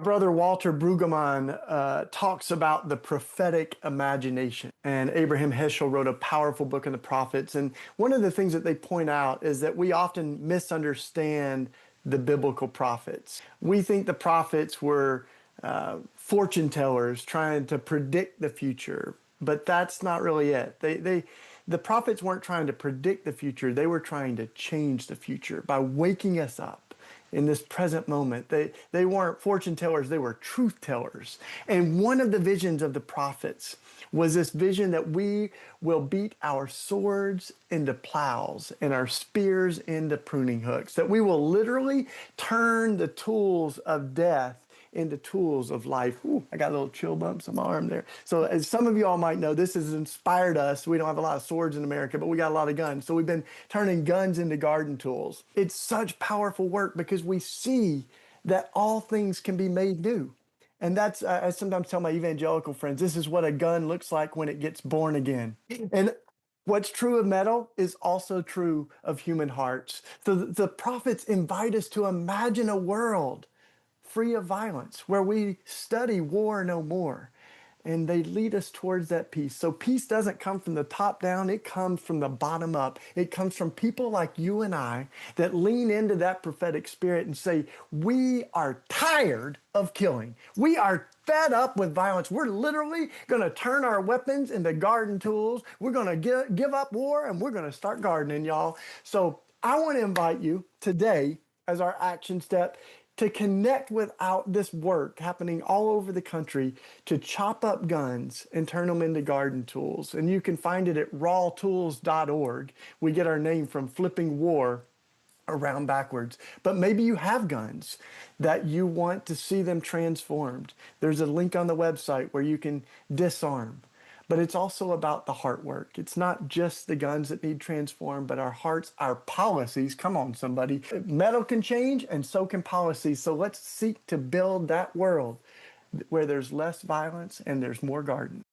Brother Walter Brueggemann talks about the prophetic imagination, and Abraham Heschel wrote a powerful book on the prophets. And one of the things that they point out is that we often misunderstand the biblical prophets. We think the prophets were fortune tellers trying to predict the future, but that's not really it. The prophets weren't trying to predict the future; they were trying to change the future by waking us up in this present moment. They weren't fortune tellers, they were truth tellers. And one of the visions of the prophets was this vision that we will beat our swords into plows and our spears into pruning hooks, that we will literally turn the tools of death into tools of life. Ooh, I got little chill bumps on my arm there. So as some of you all might know, this has inspired us. We don't have a lot of swords in America, but we got a lot of guns. So we've been turning guns into garden tools. It's such powerful work because we see that all things can be made new. And that's, I sometimes tell my evangelical friends, this is what a gun looks like when it gets born again. And what's true of metal is also true of human hearts. So the prophets invite us to imagine a world free of violence, where we study war no more. And they lead us towards that peace. So peace doesn't come from the top down, it comes from the bottom up. It comes from people like you and I that lean into that prophetic spirit and say, we are tired of killing. We are fed up with violence. We're literally going to turn our weapons into garden tools. We're going to give up war and we're going to start gardening, y'all. So I want to invite you today as our action step to connect with this work happening all over the country to chop up guns and turn them into garden tools. And you can find it at rawtools.org. We get our name from flipping war around backwards. But maybe you have guns that you want to see them transformed. There's a link on the website where you can disarm. But it's also about the heart work. It's not just the guns that need transformed, but our hearts, our policies. Come on, somebody. Metal can change, and so can policies. So let's seek to build that world where there's less violence and there's more garden.